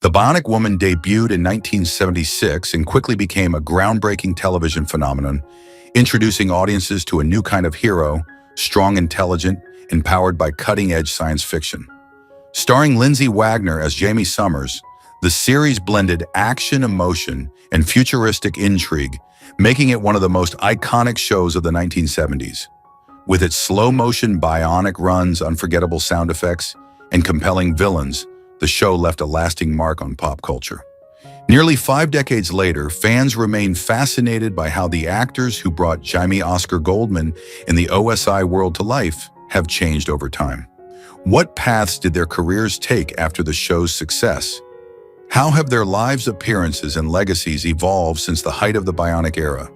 The Bionic Woman debuted in 1976 and quickly became a groundbreaking television phenomenon, introducing audiences to a new kind of hero, strong, intelligent, and powered by cutting-edge science fiction. Starring Lindsay Wagner as Jaime Sommers, the series blended action, emotion, and futuristic intrigue, making it one of the most iconic shows of the 1970s. With its slow-motion bionic runs, unforgettable sound effects, and compelling villains, the show left a lasting mark on pop culture. Nearly 5 decades later, fans remain fascinated by how the actors who brought Jaime Oscar Goldman in the OSI world to life have changed over time. What paths did their careers take after the show's success? How have their lives' appearances and legacies evolved since the height of the Bionic era?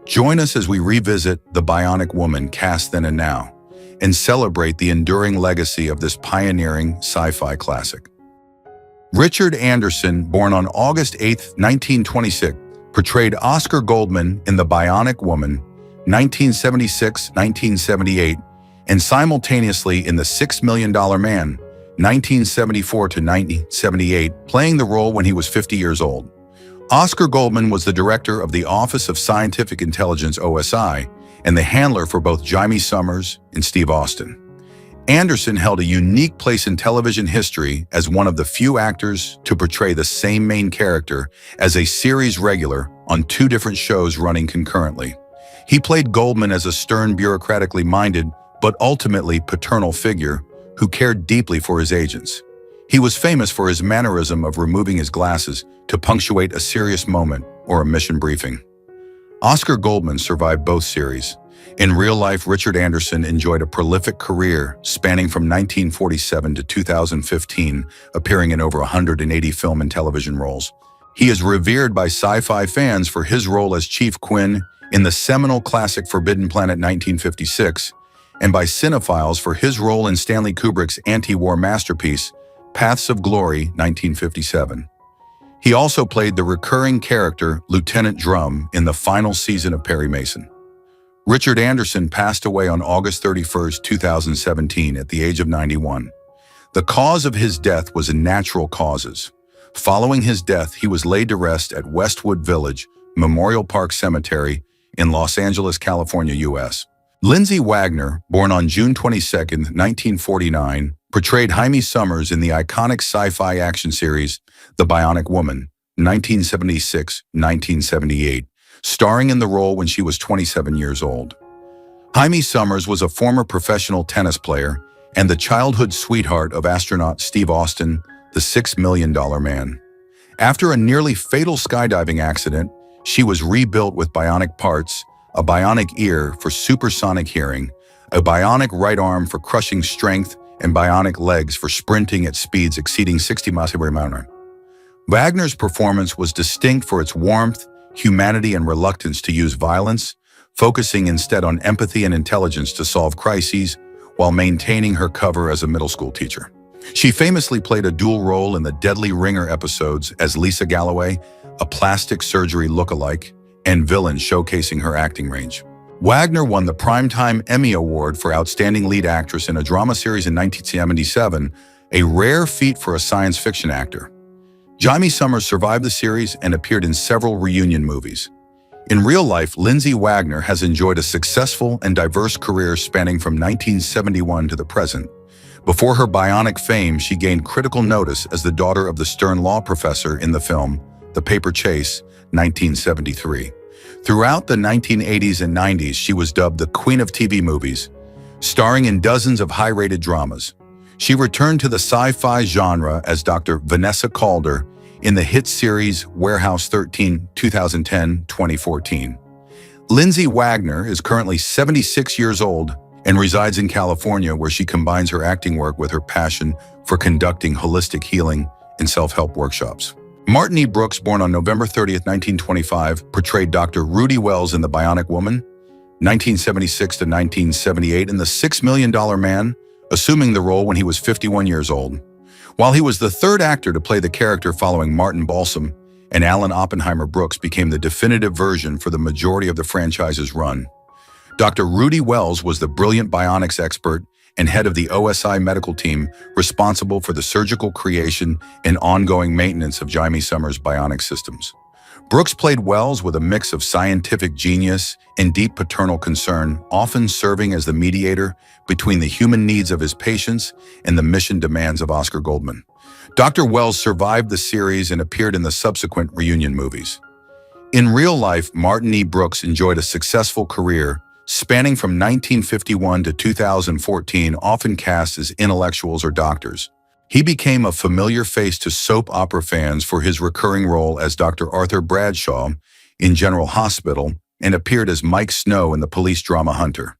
Join us as we revisit The Bionic Woman cast then and now, and celebrate the enduring legacy of this pioneering sci-fi classic. Richard Anderson, born on August 8, 1926, portrayed Oscar Goldman in The Bionic Woman, 1976-1978, and simultaneously in The $6 Million Man, 1974 to 1978, playing the role when he was 50 years old. Oscar Goldman was the director of the Office of Scientific Intelligence (OSI) and the handler for both Jaime Sommers and Steve Austin. Anderson held a unique place in television history as one of the few actors to portray the same main character as a series regular on 2 different shows running concurrently. He played Goldman as a stern, bureaucratically minded, but ultimately paternal figure who cared deeply for his agents. He was famous for his mannerism of removing his glasses to punctuate a serious moment or a mission briefing. Oscar Goldman survived both series. In real life, Richard Anderson enjoyed a prolific career spanning from 1947 to 2015, appearing in over 180 film and television roles. He is revered by sci-fi fans for his role as Chief Quinn in the seminal classic Forbidden Planet 1956, and by cinephiles for his role in Stanley Kubrick's anti-war masterpiece, Paths of Glory 1957. He also played the recurring character Lieutenant Drum in the final season of Perry Mason. Richard Anderson passed away on August 31, 2017, at the age of 91. The cause of his death was natural causes. Following his death, he was laid to rest at Westwood Village Memorial Park Cemetery in Los Angeles, California, U.S. Lindsay Wagner, born on June 22, 1949, portrayed Jaime Sommers in the iconic sci-fi action series The Bionic Woman, 1976-1978. Starring in the role when she was 27 years old. Jaime Sommers was a former professional tennis player and the childhood sweetheart of astronaut Steve Austin, the $6 Million Man. After a nearly fatal skydiving accident, she was rebuilt with bionic parts, a bionic ear for supersonic hearing, a bionic right arm for crushing strength, and bionic legs for sprinting at speeds exceeding 60 miles per hour. Wagner's performance was distinct for its warmth, humanity, and reluctance to use violence, focusing instead on empathy and intelligence to solve crises while maintaining her cover as a middle school teacher. She famously played a dual role in the Deadly Ringer episodes as Lisa Galloway, a plastic surgery look-alike, and villain showcasing her acting range. Wagner won the Primetime Emmy Award for Outstanding Lead Actress in a Drama Series in 1977, a rare feat for a science fiction actor. Jaime Sommers survived the series and appeared in several reunion movies. In real life, Lindsay Wagner has enjoyed a successful and diverse career spanning from 1971 to the present. Before her bionic fame, she gained critical notice as the daughter of the stern law professor in the film The Paper Chase, 1973. Throughout the 1980s and 90s, she was dubbed the Queen of TV movies, starring in dozens of high-rated dramas. She returned to the sci-fi genre as Dr. Vanessa Calder in the hit series Warehouse 13, 2010-2014. Lindsay Wagner is currently 76 years old and resides in California, where she combines her acting work with her passion for conducting holistic healing and self-help workshops. Martin E. Brooks, born on November 30, 1925, portrayed Dr. Rudy Wells in The Bionic Woman, 1976-1978, in The $6 Million Man, assuming the role when he was 51 years old. While he was the third actor to play the character following Martin Balsam, and Alan Oppenheimer Brooks became the definitive version for the majority of the franchise's run. Dr. Rudy Wells was the brilliant bionics expert and head of the OSI medical team responsible for the surgical creation and ongoing maintenance of Jaime Sommers' bionic systems. Brooks played Wells with a mix of scientific genius and deep paternal concern, often serving as the mediator between the human needs of his patients and the mission demands of Oscar Goldman. Dr. Wells survived the series and appeared in the subsequent reunion movies. In real life, Martin E. Brooks enjoyed a successful career spanning from 1951 to 2014, often cast as intellectuals or doctors. He became a familiar face to soap opera fans for his recurring role as Dr. Arthur Bradshaw in General Hospital and appeared as Mike Snow in the police drama Hunter.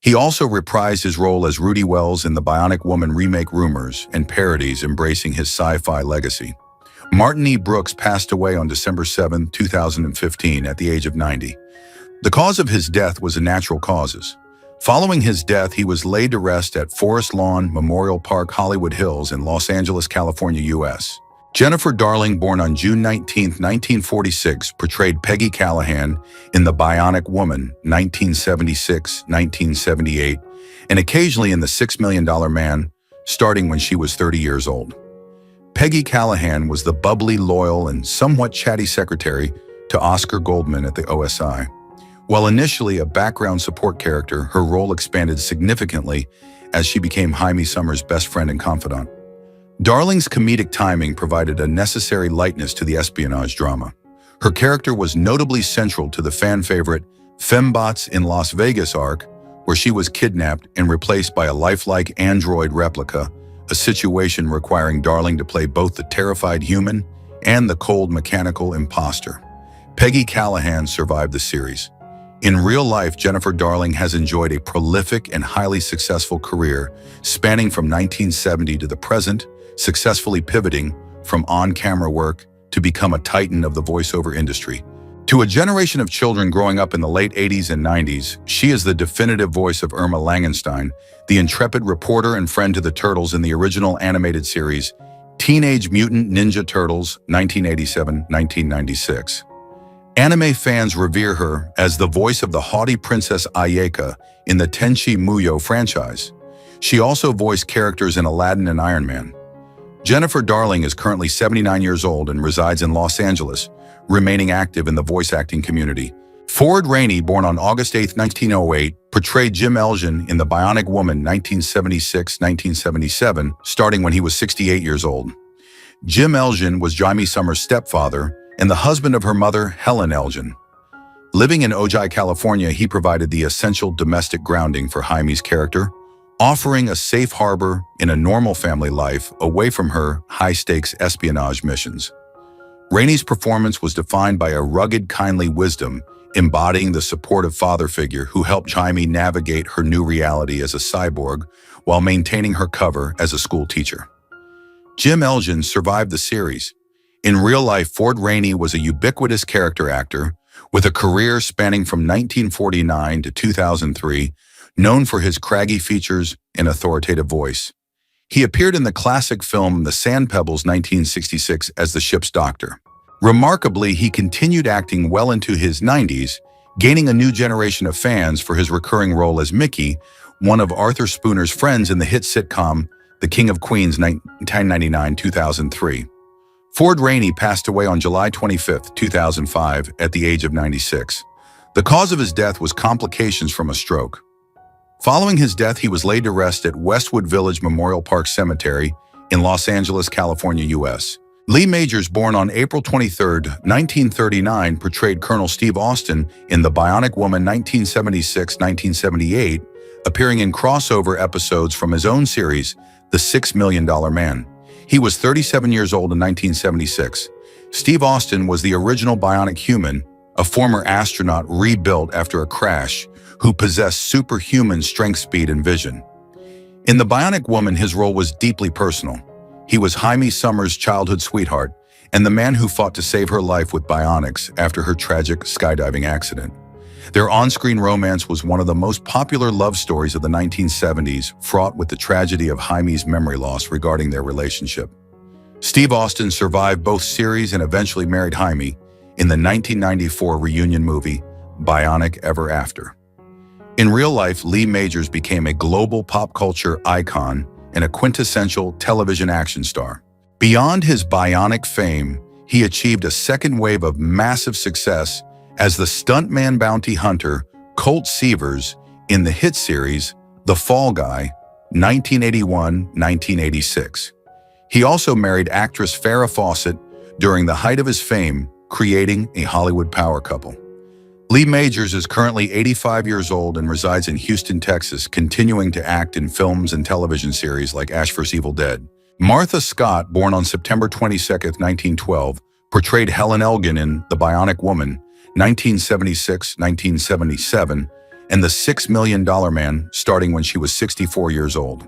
He also reprised his role as Rudy Wells in the Bionic Woman remake Rumors and parodies, embracing his sci-fi legacy. Martin E. Brooks passed away on December 7, 2015 at the age of 90. The cause of his death was natural causes. Following his death, he was laid to rest at Forest Lawn Memorial Park, Hollywood Hills in Los Angeles, California, U.S. Jennifer Darling, born on June 19, 1946, portrayed Peggy Callahan in The Bionic Woman, 1976-1978, and occasionally in The $6 Million Man, starting when she was 30 years old. Peggy Callahan was the bubbly, loyal, and somewhat chatty secretary to Oscar Goldman at the OSI. While initially a background support character, her role expanded significantly as she became Jaime Sommers' best friend and confidant. Darling's comedic timing provided a necessary lightness to the espionage drama. Her character was notably central to the fan favorite Fembots in Las Vegas arc, where she was kidnapped and replaced by a lifelike android replica, a situation requiring Darling to play both the terrified human and the cold mechanical imposter. Peggy Callahan survived the series. In real life, Jennifer Darling has enjoyed a prolific and highly successful career spanning from 1970 to the present, successfully pivoting from on-camera work to become a titan of the voiceover industry. To a generation of children growing up in the late 80s and 90s, she is the definitive voice of Irma Langenstein, the intrepid reporter and friend to the Turtles in the original animated series Teenage Mutant Ninja Turtles, 1987-1996. Anime fans revere her as the voice of the haughty Princess Ayeka in the Tenchi Muyo franchise. She also voiced characters in Aladdin and Iron Man. Jennifer Darling is currently 79 years old and resides in Los Angeles, remaining active in the voice acting community. Ford Rainey, born on August 8, 1908, portrayed Jim Elgin in The Bionic Woman, 1976-1977, starting when he was 68 years old. Jim Elgin was Jaime Sommers' stepfather and the husband of her mother, Helen Elgin. Living in Ojai, California, he provided the essential domestic grounding for Jaime's character, offering a safe harbor in a normal family life away from her high-stakes espionage missions. Rainey's performance was defined by a rugged, kindly wisdom, embodying the supportive father figure who helped Jaime navigate her new reality as a cyborg while maintaining her cover as a school teacher. Jim Elgin survived the series. In real life, Ford Rainey was a ubiquitous character actor with a career spanning from 1949 to 2003, known for his craggy features and authoritative voice. He appeared in the classic film The Sand Pebbles, 1966, as the ship's doctor. Remarkably, he continued acting well into his 90s, gaining a new generation of fans for his recurring role as Mickey, one of Arthur Spooner's friends in the hit sitcom The King of Queens, 1999-2003. Ford Rainey passed away on July 25, 2005, at the age of 96. The cause of his death was complications from a stroke. Following his death, he was laid to rest at Westwood Village Memorial Park Cemetery in Los Angeles, California, U.S. Lee Majors, born on April 23, 1939, portrayed Colonel Steve Austin in The Bionic Woman, 1976-1978, appearing in crossover episodes from his own series, The $6 Million Man. He was 37 years old in 1976. Steve Austin was the original bionic human, a former astronaut rebuilt after a crash, who possessed superhuman strength, speed, and vision. In The Bionic Woman, his role was deeply personal. He was Jaime Sommers' childhood sweetheart and the man who fought to save her life with bionics after her tragic skydiving accident. Their on-screen romance was one of the most popular love stories of the 1970s, fraught with the tragedy of Jaime's memory loss regarding their relationship. Steve Austin survived both series and eventually married Jaime in the 1994 reunion movie, Bionic Ever After. In real life, Lee Majors became a global pop culture icon and a quintessential television action star. Beyond his Bionic fame, he achieved a second wave of massive success as the stuntman bounty hunter Colt Seavers in the hit series The Fall Guy, 1981-1986. He also married actress Farrah Fawcett during the height of his fame, creating a Hollywood power couple. Lee Majors is currently 85 years old and resides in Houston, Texas, continuing to act in films and television series like Ash vs. Evil Dead. Martha Scott, born on September 22, 1912, portrayed Helen Elgin in The Bionic Woman, 1976-1977, and The $6 Million Man, starting when she was 64 years old.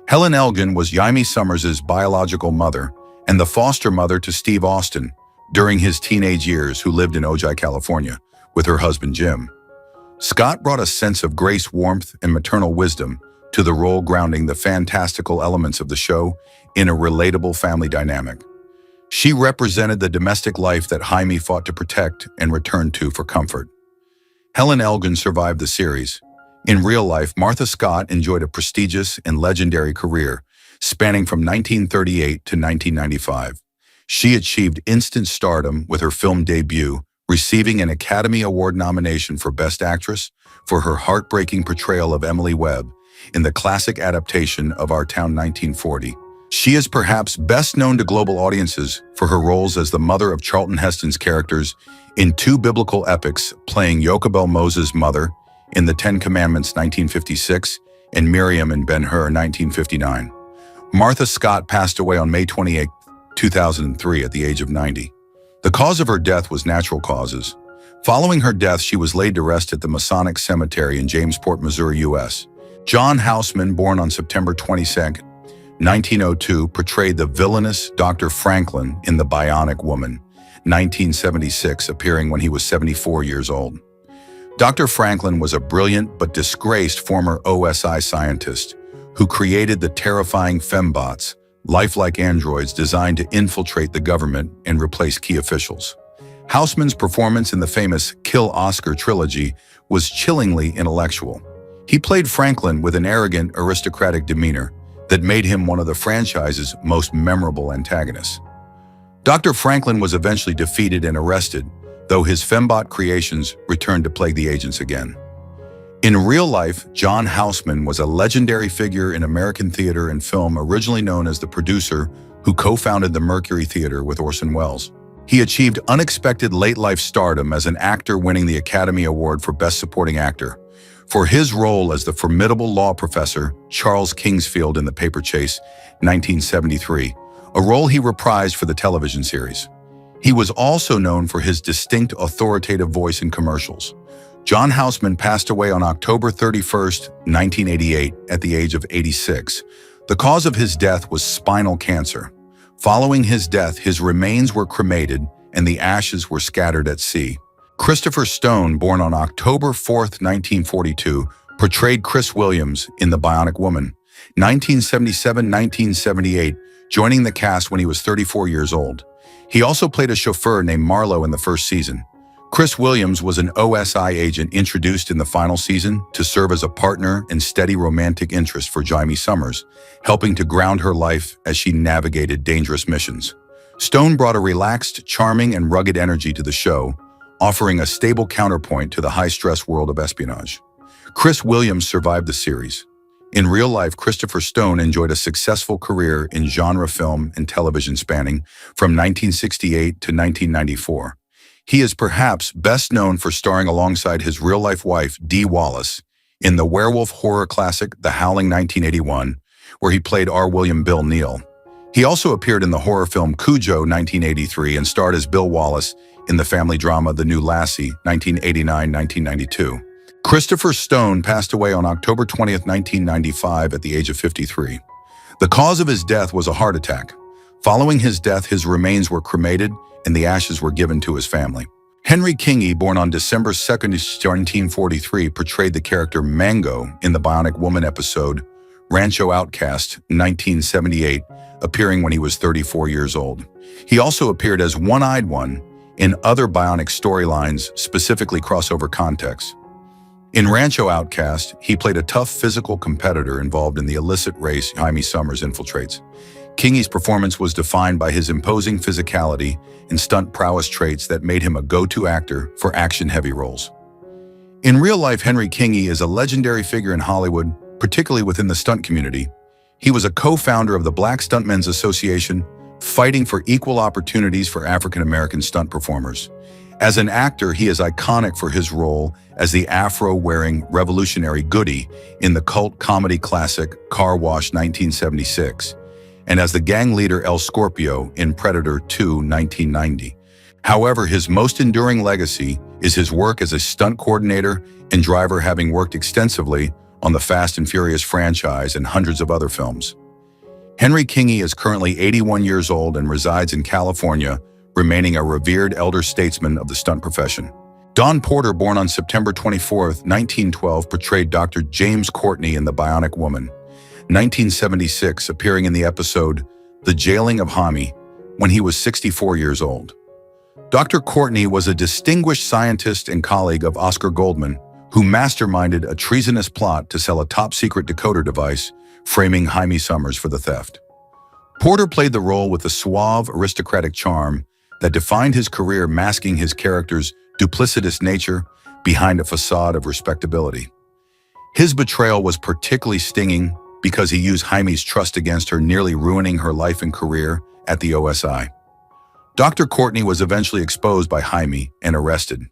Helen Elgin was Jaime Sommers' biological mother and the foster mother to Steve Austin during his teenage years, who lived in Ojai, California, with her husband Jim. Scott brought a sense of grace, warmth, and maternal wisdom to the role, grounding the fantastical elements of the show in a relatable family dynamic. She represented the domestic life that Jaime fought to protect and returned to for comfort. Helen Elgin survived the series. In real life, Martha Scott enjoyed a prestigious and legendary career spanning from 1938 to 1995. She achieved instant stardom with her film debut, receiving an Academy Award nomination for Best Actress for her heartbreaking portrayal of Emily Webb in the classic adaptation of Our Town 1940. She is perhaps best known to global audiences for her roles as the mother of Charlton Heston's characters in two biblical epics, playing Jochebed Moses' mother in The Ten Commandments 1956 and Miriam in Ben-Hur 1959. Martha Scott passed away on May 28, 2003 at the age of 90. The cause of her death was natural causes. Following her death, she was laid to rest at the Masonic Cemetery in Jamesport, Missouri, U.S. John Houseman, born on September 22, 1902, portrayed the villainous Dr. Franklin in The Bionic Woman, 1976, appearing when he was 74 years old. Dr. Franklin was a brilliant but disgraced former OSI scientist who created the terrifying fembots, lifelike androids designed to infiltrate the government and replace key officials. Houseman's performance in the famous Kill Oscar trilogy was chillingly intellectual. He played Franklin with an arrogant, aristocratic demeanor that made him one of the franchise's most memorable antagonists. Dr. Franklin was eventually defeated and arrested, though his fembot creations returned to plague the agents again. In real life, John Houseman was a legendary figure in American theater and film, originally known as the producer who co-founded the Mercury Theater with Orson Welles. He achieved unexpected late-life stardom as an actor, winning the Academy Award for Best Supporting Actor for his role as the formidable law professor Charles Kingsfield in The Paper Chase, 1973, a role he reprised for the television series. He was also known for his distinct, authoritative voice in commercials. John Houseman passed away on October 31, 1988, at the age of 86. The cause of his death was spinal cancer. Following his death, his remains were cremated and the ashes were scattered at sea. Christopher Stone, born on October 4, 1942, portrayed Chris Williams in The Bionic Woman, 1977-1978, joining the cast when he was 34 years old. He also played a chauffeur named Marlowe in the first season. Chris Williams was an OSI agent introduced in the final season to serve as a partner and steady romantic interest for Jaime Sommers, helping to ground her life as she navigated dangerous missions. Stone brought a relaxed, charming, and rugged energy to the show, offering a stable counterpoint to the high-stress world of espionage. Chris Williams survived the series. In real life, Christopher Stone enjoyed a successful career in genre film and television spanning from 1968 to 1994. He is perhaps best known for starring alongside his real-life wife, Dee Wallace, in the werewolf horror classic The Howling 1981, where he played R. William Bill Neal. He also appeared in the horror film Cujo 1983 and starred as Bill Wallace in the family drama The New Lassie 1989-1992. Christopher Stone passed away on October 20, 1995 at the age of 53. The cause of his death was a heart attack. Following his death, his remains were cremated and the ashes were given to his family. Henry Kingi, born on December 2, 1943, portrayed the character Mango in the Bionic Woman episode Rancho Outcast, 1978, appearing when he was 34 years old. He also appeared as One-Eyed One in other Bionic storylines, specifically crossover contexts. In Rancho Outcast, he played a tough physical competitor involved in the illicit race Jaime Sommers infiltrates. Kingi's performance was defined by his imposing physicality and stunt prowess traits that made him a go-to actor for action-heavy roles. In real life, Henry Kingi is a legendary figure in Hollywood, particularly within the stunt community. He was a co-founder of the Black Stuntmen's Association, fighting for equal opportunities for African-American stunt performers. As an actor, he is iconic for his role as the afro-wearing revolutionary Goody in the cult comedy classic Car Wash 1976, and as the gang leader El Scorpio in Predator 2 1990. However, his most enduring legacy is his work as a stunt coordinator and driver, having worked extensively on the Fast and Furious franchise and hundreds of other films. Henry Kingi is currently 81 years old and resides in California, remaining a revered elder statesman of the stunt profession. Don Porter, born on September 24, 1912, portrayed Dr. James Courtney in The Bionic Woman, 1976, appearing in the episode The Jailing of Jaime when he was 64 years old. Dr. Courtney was a distinguished scientist and colleague of Oscar Goldman, who masterminded a treasonous plot to sell a top-secret decoder device, framing Jaime Sommers for the theft. Porter played the role with a suave, aristocratic charm that defined his career, masking his character's duplicitous nature behind a facade of respectability. His betrayal was particularly stinging because he used Jaime's trust against her, nearly ruining her life and career at the OSI. Dr. Courtney was eventually exposed by Jaime and arrested.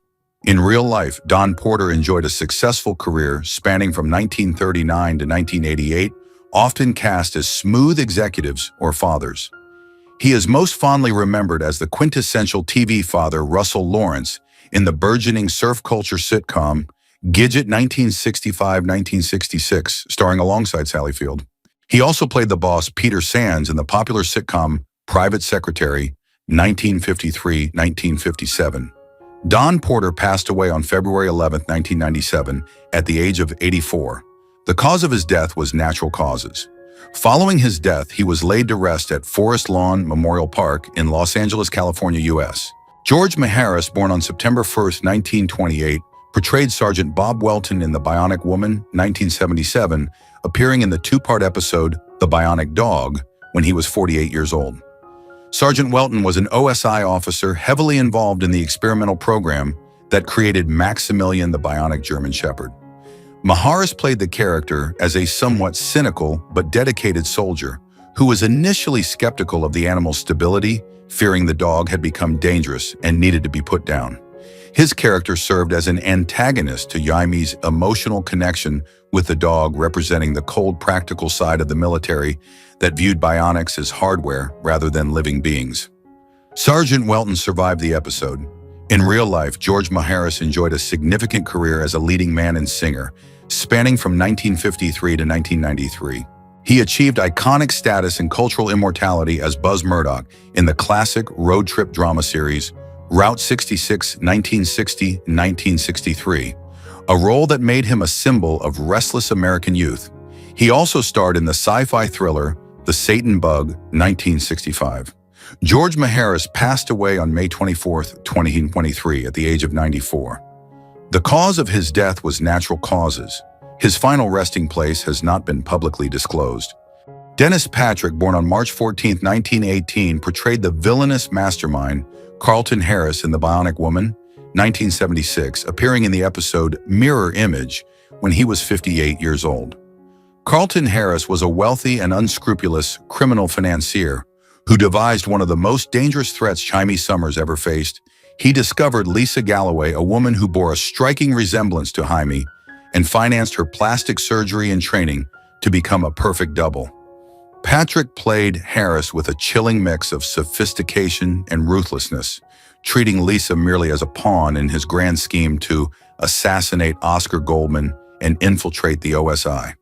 In real life, Don Porter enjoyed a successful career spanning from 1939 to 1988, often cast as smooth executives or fathers. He is most fondly remembered as the quintessential TV father Russell Lawrence in the burgeoning surf culture sitcom Gidget 1965-1966, starring alongside Sally Field. He also played the boss Peter Sands in the popular sitcom Private Secretary 1953-1957. Don Porter passed away on February 11, 1997, at the age of 84. The cause of his death was natural causes. Following his death, he was laid to rest at Forest Lawn Memorial Park in Los Angeles, California, U.S. George Maharis, born on September 1, 1928, portrayed Sergeant Bob Welton in The Bionic Woman, 1977, appearing in the two-part episode The Bionic Dog when he was 48 years old. Sergeant Welton was an OSI officer heavily involved in the experimental program that created Maximilian the Bionic German Shepherd. Maharis played the character as a somewhat cynical but dedicated soldier who was initially skeptical of the animal's stability, fearing the dog had become dangerous and needed to be put down. His character served as an antagonist to Jaime's emotional connection with the dog, representing the cold, practical side of the military that viewed bionics as hardware rather than living beings. Sergeant Welton survived the episode. In real life, George Maharis enjoyed a significant career as a leading man and singer, spanning from 1953 to 1993. He achieved iconic status and cultural immortality as Buzz Murdoch in the classic road trip drama series Route 66, 1960-1963, a role that made him a symbol of restless American youth. He also starred in the sci-fi thriller The Satan Bug, 1965. George Maharis passed away on May 24, 2023, at the age of 94. The cause of his death was natural causes. His final resting place has not been publicly disclosed. Dennis Patrick, born on March 14, 1918, portrayed the villainous mastermind Carlton Harris in The Bionic Woman, 1976, appearing in the episode Mirror Image when he was 58 years old. Carlton Harris was a wealthy and unscrupulous criminal financier who devised one of the most dangerous threats Jaime Sommers ever faced. He discovered Lisa Galloway, a woman who bore a striking resemblance to Jaime, and financed her plastic surgery and training to become a perfect double. Patrick played Harris with a chilling mix of sophistication and ruthlessness, treating Lisa merely as a pawn in his grand scheme to assassinate Oscar Goldman and infiltrate the OSI.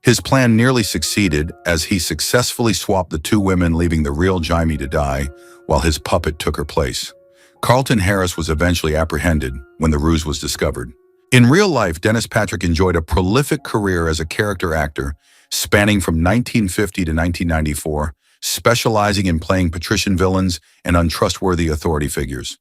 His plan nearly succeeded as he successfully swapped the two women, leaving the real Jaime to die while his puppet took her place. Carlton Harris was eventually apprehended when the ruse was discovered. In real life, Dennis Patrick enjoyed a prolific career as a character actor, spanning from 1950 to 1994, specializing in playing patrician villains and untrustworthy authority figures.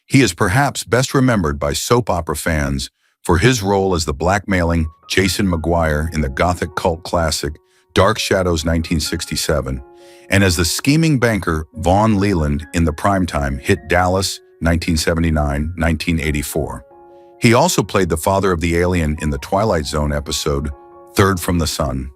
He is perhaps best remembered by soap opera fans for his role as the blackmailing Jason McGuire in the Gothic cult classic Dark Shadows 1967, and as the scheming banker Vaughn Leland in the primetime hit Dallas 1979-1984. He also played the father of the alien in the Twilight Zone episode Third from the Sun.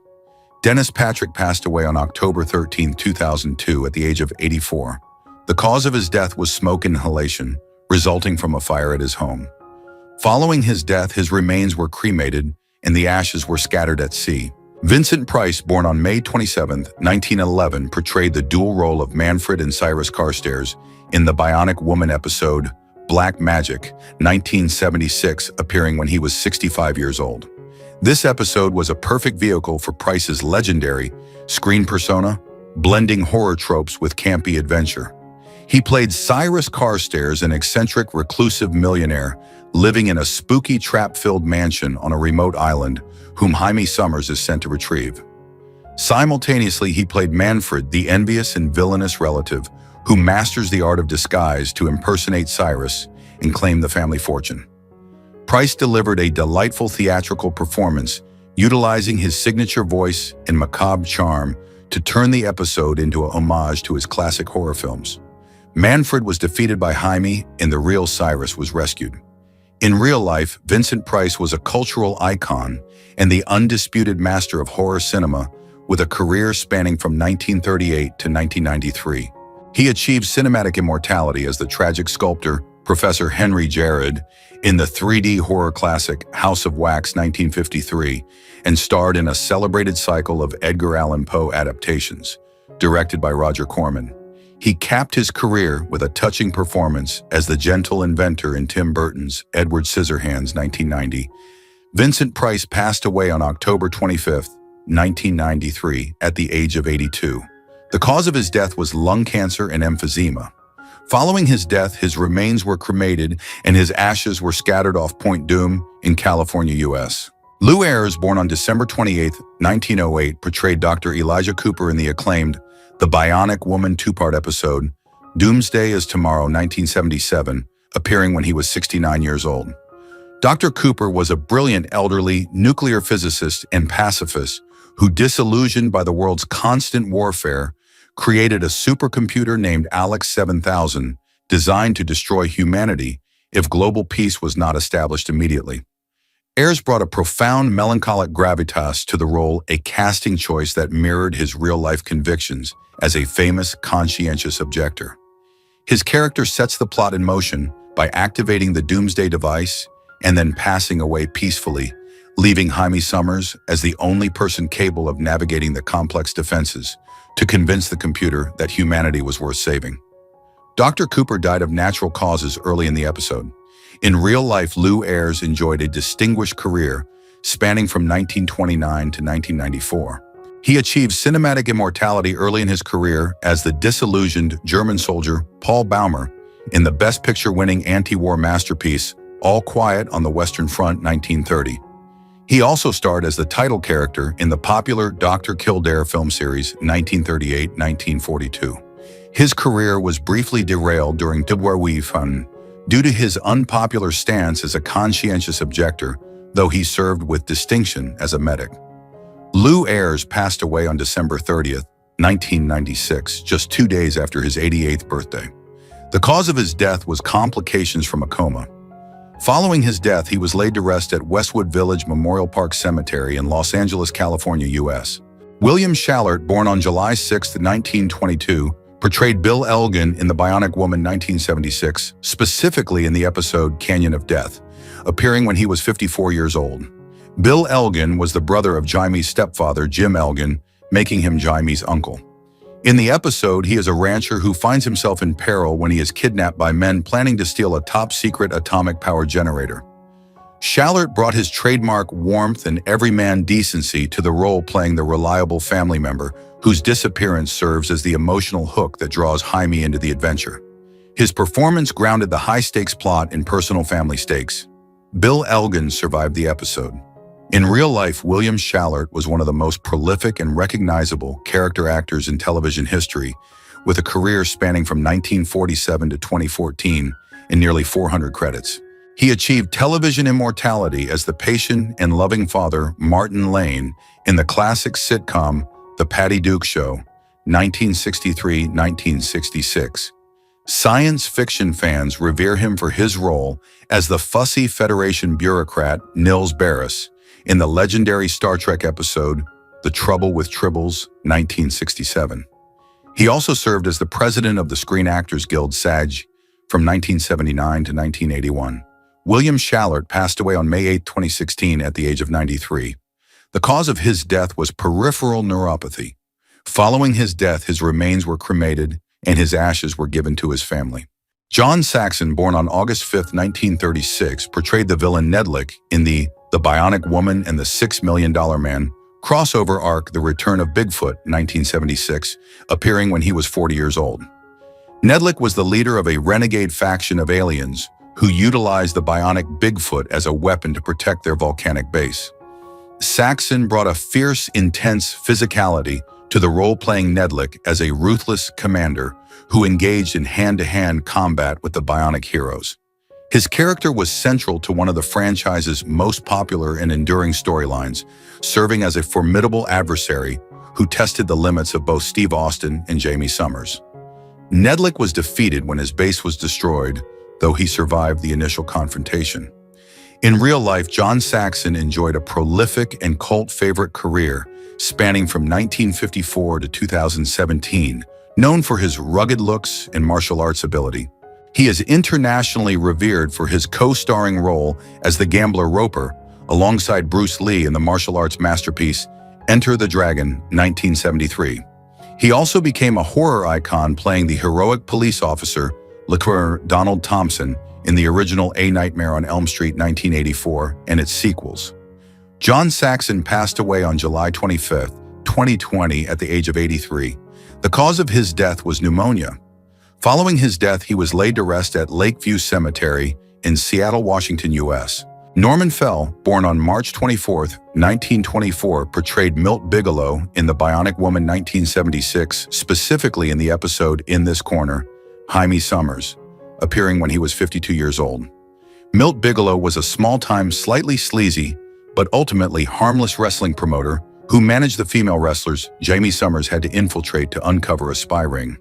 Dennis Patrick passed away on October 13, 2002 at the age of 84. The cause of his death was smoke inhalation, resulting from a fire at his home. Following his death, his remains were cremated and the ashes were scattered at sea. Vincent Price, born on May 27, 1911, portrayed the dual role of Manfred and Cyrus Carstairs in the Bionic Woman episode Black Magic, 1976, appearing when he was 65 years old. This episode was a perfect vehicle for Price's legendary screen persona, blending horror tropes with campy adventure. He played Cyrus Carstairs, an eccentric, reclusive millionaire living in a spooky, trap-filled mansion on a remote island, whom Jaime Sommers is sent to retrieve. Simultaneously, he played Manfred, the envious and villainous relative who masters the art of disguise to impersonate Cyrus and claim the family fortune. Price delivered a delightful theatrical performance, utilizing his signature voice and macabre charm to turn the episode into a homage to his classic horror films. Manfred was defeated by Jaime, and the real Cyrus was rescued. In real life, Vincent Price was a cultural icon and the undisputed master of horror cinema, with a career spanning from 1938 to 1993. He achieved cinematic immortality as the tragic sculptor Professor Henry Jared in the 3D horror classic House of Wax 1953, and starred in a celebrated cycle of Edgar Allan Poe adaptations, directed by Roger Corman. He capped his career with a touching performance as the gentle inventor in Tim Burton's Edward Scissorhands 1990. Vincent Price passed away on October 25, 1993, at the age of 82. The cause of his death was lung cancer and emphysema. Following his death, his remains were cremated and his ashes were scattered off Point Dume in California, U.S. Lew Ayres, born on December 28, 1908, portrayed Dr. Elijah Cooper in the acclaimed The Bionic Woman two-part episode Doomsday is Tomorrow 1977, appearing when he was 69 years old. Dr. Cooper was a brilliant elderly nuclear physicist and pacifist who, disillusioned by the world's constant warfare, created a supercomputer named Alex 7000, designed to destroy humanity if global peace was not established immediately. Ayres brought a profound melancholic gravitas to the role, a casting choice that mirrored his real-life convictions as a famous, conscientious objector. His character sets the plot in motion by activating the Doomsday device and then passing away peacefully, leaving Jaime Sommers as the only person capable of navigating the complex defenses to convince the computer that humanity was worth saving. Dr. Cooper died of natural causes early in the episode. In real life, Lew Ayres enjoyed a distinguished career spanning from 1929 to 1994. He achieved cinematic immortality early in his career as the disillusioned German soldier Paul Baumer in the Best Picture-winning anti-war masterpiece All Quiet on the Western Front 1930. He also starred as the title character in the popular Dr. Kildare film series 1938-1942. His career was briefly derailed during Fun due to his unpopular stance as a conscientious objector, though he served with distinction as a medic. Lew Ayres passed away on December 30, 1996, just 2 days after his 88th birthday. The cause of his death was complications from a coma. Following his death, he was laid to rest at Westwood Village Memorial Park Cemetery in Los Angeles, California, U.S. William Schallert, born on July 6, 1922, portrayed Bill Elgin in The Bionic Woman 1976, specifically in the episode Canyon of Death, appearing when he was 54 years old. Bill Elgin was the brother of Jaime's stepfather, Jim Elgin, making him Jaime's uncle. In the episode, he is a rancher who finds himself in peril when he is kidnapped by men planning to steal a top-secret atomic power generator. Schallert brought his trademark warmth and everyman decency to the role, playing the reliable family member whose disappearance serves as the emotional hook that draws Jaime into the adventure. His performance grounded the high-stakes plot in personal family stakes. Bill Elgin survived the episode. In real life, William Schallert was one of the most prolific and recognizable character actors in television history, with a career spanning from 1947 to 2014 and nearly 400 credits. He achieved television immortality as the patient and loving father Martin Lane in the classic sitcom The Patty Duke Show, 1963-1966. Science fiction fans revere him for his role as the fussy Federation bureaucrat Nils Barris in the legendary Star Trek episode The Trouble with Tribbles, 1967. He also served as the president of the Screen Actors Guild SAG from 1979 to 1981. William Schallert passed away on May 8, 2016 at the age of 93. The cause of his death was peripheral neuropathy. Following his death, his remains were cremated and his ashes were given to his family. John Saxon, born on August 5, 1936, portrayed the villain Nedlick in the Bionic Woman and the $6 Million Man crossover arc The Return of Bigfoot, 1976, appearing when he was 40 years old. Nedlick was the leader of a renegade faction of aliens who utilized the bionic Bigfoot as a weapon to protect their volcanic base. Saxon brought a fierce, intense physicality to the role-playing Nedlick as a ruthless commander who engaged in hand-to-hand combat with the bionic heroes. His character was central to one of the franchise's most popular and enduring storylines, serving as a formidable adversary who tested the limits of both Steve Austin and Jaime Sommers. Nedlick was defeated when his base was destroyed, though he survived the initial confrontation. In real life, John Saxon enjoyed a prolific and cult favorite career spanning from 1954 to 2017, known for his rugged looks and martial arts ability. He is internationally revered for his co-starring role as the gambler Roper, alongside Bruce Lee in the martial arts masterpiece Enter the Dragon, 1973. He also became a horror icon playing the heroic police officer Lieutenant Donald Thompson in the original A Nightmare on Elm Street 1984 and its sequels. John Saxon passed away on July 25, 2020 at the age of 83. The cause of his death was pneumonia. Following his death, he was laid to rest at Lakeview Cemetery in Seattle, Washington, U.S. Norman Fell, born on March 24, 1924, portrayed Milt Bigelow in The Bionic Woman 1976, specifically in the episode In This Corner, Jaime Sommers, appearing when he was 52 years old. Milt Bigelow was a small-time, slightly sleazy, but ultimately harmless wrestling promoter who managed the female wrestlers Jaime Sommers had to infiltrate to uncover a spy ring.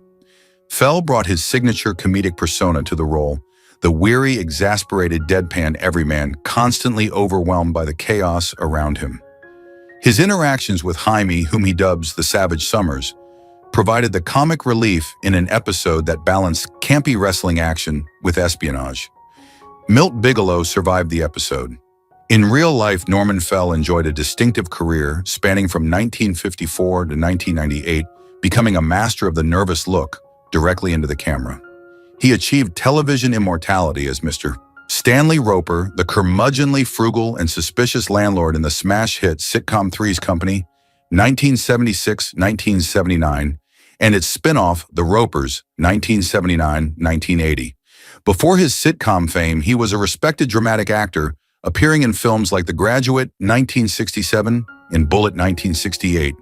Fell brought his signature comedic persona to the role, the weary, exasperated deadpan everyman constantly overwhelmed by the chaos around him. His interactions with Jaime, whom he dubs the Savage Sommers, provided the comic relief in an episode that balanced campy wrestling action with espionage. Milt Bigelow survived the episode. In real life, Norman Fell enjoyed a distinctive career spanning from 1954 to 1998, becoming a master of the nervous look directly into the camera. He achieved television immortality as Mr. Stanley Roper, the curmudgeonly, frugal, and suspicious landlord in the smash hit sitcom Three's Company, 1976-1979, and its spin-off, The Ropers, 1979-1980. Before his sitcom fame, he was a respected dramatic actor, appearing in films like The Graduate, 1967, and Bullitt, 1968.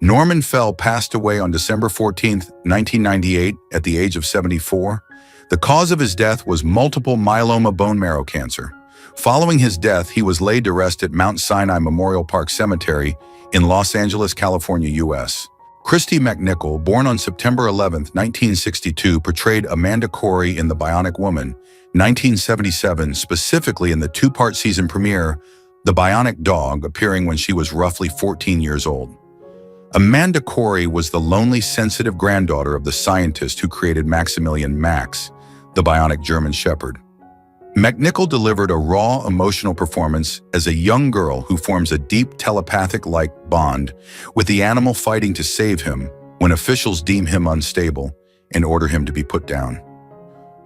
Norman Fell passed away on December 14, 1998, at the age of 74. The cause of his death was multiple myeloma bone marrow cancer. Following his death, he was laid to rest at Mount Sinai Memorial Park Cemetery in Los Angeles, California, U.S. Christy McNichol, born on September 11, 1962, portrayed Amanda Corey in The Bionic Woman, 1977, specifically in the two-part season premiere, The Bionic Dog, appearing when she was roughly 14 years old. Amanda Corey was the lonely, sensitive granddaughter of the scientist who created Maximilian Max, the bionic German Shepherd. McNichol delivered a raw, emotional performance as a young girl who forms a deep telepathic-like bond with the animal fighting to save him when officials deem him unstable and order him to be put down.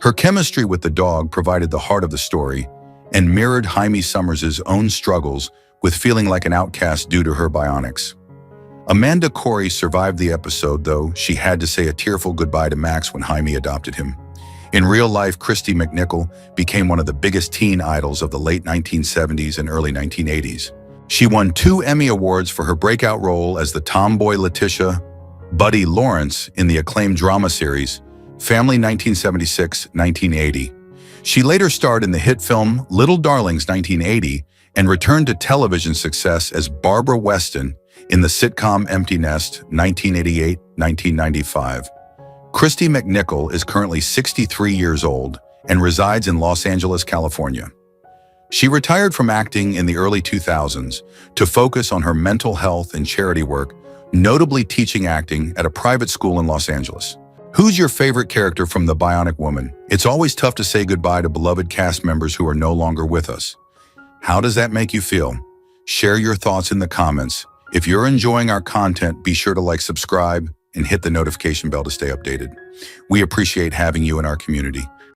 Her chemistry with the dog provided the heart of the story and mirrored Jaime Sommers' own struggles with feeling like an outcast due to her bionics. Amanda Corey survived the episode, though she had to say a tearful goodbye to Max when Jaime adopted him. In real life, Christy McNichol became one of the biggest teen idols of the late 1970s and early 1980s. She won 2 Emmy Awards for her breakout role as the tomboy Letitia Buddy Lawrence in the acclaimed drama series Family 1976-1980. She later starred in the hit film Little Darlings 1980 and returned to television success as Barbara Weston in the sitcom Empty Nest 1988-1995. Christy McNichol is currently 63 years old and resides in Los Angeles, California. She retired from acting in the early 2000s to focus on her mental health and charity work, notably teaching acting at a private school in Los Angeles. Who's your favorite character from The Bionic Woman? It's always tough to say goodbye to beloved cast members who are no longer with us. How does that make you feel? Share your thoughts in the comments. If you're enjoying our content, be sure to like, subscribe, and hit the notification bell to stay updated. We appreciate having you in our community.